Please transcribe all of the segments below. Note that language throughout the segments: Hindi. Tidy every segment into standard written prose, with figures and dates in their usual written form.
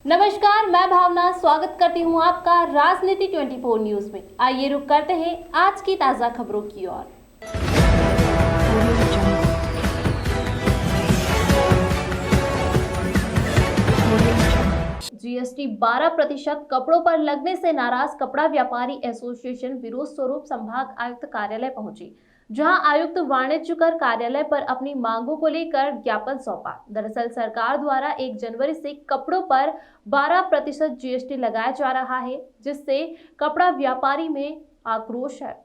नमस्कार, मैं भावना स्वागत करती हूं आपका राजनीति 24 न्यूज में। आइए रुक करते हैं आज की ताजा खबरों की ओर। जीएसटी 12% कपड़ों पर लगने से नाराज कपड़ा व्यापारी एसोसिएशन विरोध स्वरूप संभाग आयुक्त कार्यालय पहुंची, जहां आयुक्त वाणिज्य कर कार्यालय पर अपनी मांगों को लेकर ज्ञापन सौंपा। दरअसल सरकार द्वारा 1 जनवरी से कपड़ों पर 12% जीएसटी लगाया जा रहा है, जिससे कपड़ा व्यापारी में आक्रोश है।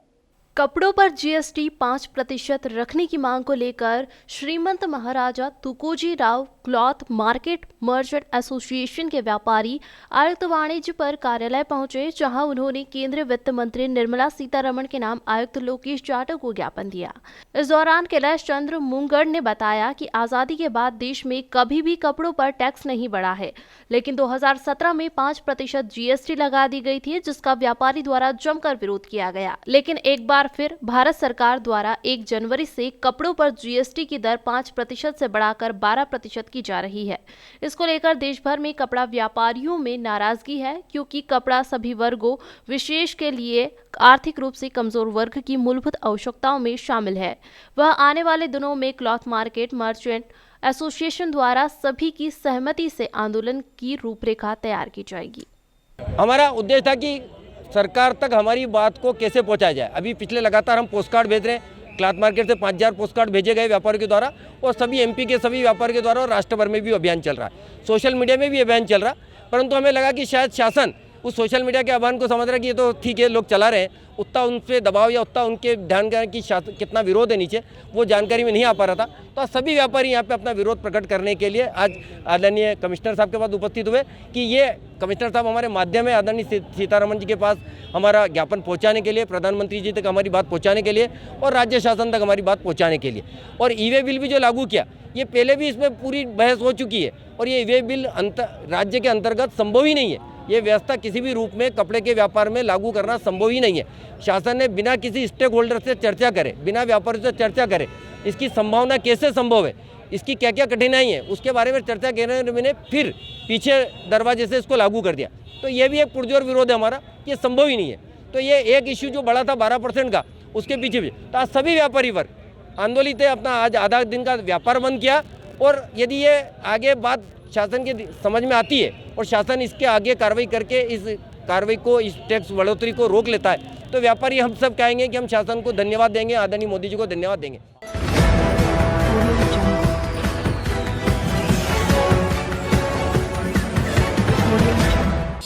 कपड़ों पर जीएसटी 5% रखने की मांग को लेकर Shrimant Maharaja Tukoji Rao cloth market merchant association के व्यापारी आयुक्त वाणिज्य पर कार्यालय पहुंचे, जहां उन्होंने केंद्रीय वित्त मंत्री निर्मला सीतारमण के नाम आयुक्त लोकेश जाटव को ज्ञापन दिया। इस दौरान कैलाश चंद्र मुंगड़ ने बताया कि आजादी के बाद देश में कभी भी कपड़ों पर टैक्स नहीं बढ़ा है, लेकिन 2017 में 5% जीएसटी लगा दी गई थी, जिसका व्यापारी द्वारा जमकर विरोध किया गया। लेकिन एक बार फिर भारत सरकार द्वारा 1 जनवरी से कपड़ों पर जीएसटी की दर 5% से बढ़ाकर 12% की जा रही है। इसको लेकर देश भर में कपड़ा व्यापारियों में नाराजगी है, क्योंकि कपड़ा सभी वर्गों, विशेष के लिए आर्थिक रूप से कमजोर वर्ग की मूलभूत आवश्यकताओं में शामिल है। वह आने वाले दिनों में क्लॉथ मार्केट मर्चेंट एसोसिएशन द्वारा सभी की सहमति से आंदोलन की रूपरेखा तैयार की जाएगी। हमारा उद्देश्य था कि सरकार तक हमारी बात को कैसे पहुंचाया जाए। अभी पिछले लगातार हम पोस्ट कार्ड भेज रहे हैं। क्लॉथ मार्केट से 5000 पोस्ट कार्ड भेजे गए व्यापारियों के द्वारा, और सभी एमपी के सभी व्यापारियों के द्वारा, और राष्ट्र भर में भी अभियान चल रहा है, सोशल मीडिया में भी अभियान चल रहा है। परंतु हमें लगा कि शायद शासन उस सोशल मीडिया के अभियान को समझ रहा है कि ये तो ठीक है, लोग चला रहे हैं, उतना उन पर दबाव या उतना उनके ध्यान का कि कितना विरोध है नीचे, वो जानकारी में नहीं आ पा रहा था। तो सभी व्यापारी यहाँ पे अपना विरोध प्रकट करने के लिए आज आदरणीय कमिश्नर साहब के पास उपस्थित हुए कि ये कमिश्नर साहब हमारे माध्यम है आदरणीय सीतारमण जी के पास हमारा ज्ञापन पहुँचाने के लिए, प्रधानमंत्री जी तक हमारी बात पहुँचाने के लिए, और राज्य शासन तक हमारी बात पहुँचाने के लिए। और ई-वे बिल भी जो लागू किया, ये पहले भी इसमें पूरी बहस हो चुकी है, और ये ई-वे बिल राज्य के अंतर्गत संभव ही नहीं है। ये व्यवस्था किसी भी रूप में कपड़े के व्यापार में लागू करना संभव ही नहीं है। शासन ने बिना किसी स्टेक होल्डर से चर्चा करे, बिना व्यापारियों से चर्चा करे, इसकी संभावना कैसे संभव है, इसकी क्या क्या कठिनाई है, उसके बारे में चर्चा करने में फिर पीछे दरवाजे से इसको लागू कर दिया। तो ये भी एक पुरजोर विरोध है हमारा, ये संभव ही नहीं है। तो ये एक इश्यू जो बड़ा था 12% का, उसके पीछे भी तो आज सभी व्यापारी वर्ग आंदोलित है, अपना आज आधा दिन का व्यापार बंद किया। और यदि ये आगे बात शासन के समझ में आती है और शासन इसके आगे कार्रवाई करके इस कार्रवाई को, इस टैक्स बढ़ोतरी को रोक लेता है, तो व्यापारी हम सब कहेंगे कि हम शासन को धन्यवाद देंगे, आदरणीय मोदी जी को धन्यवाद देंगे।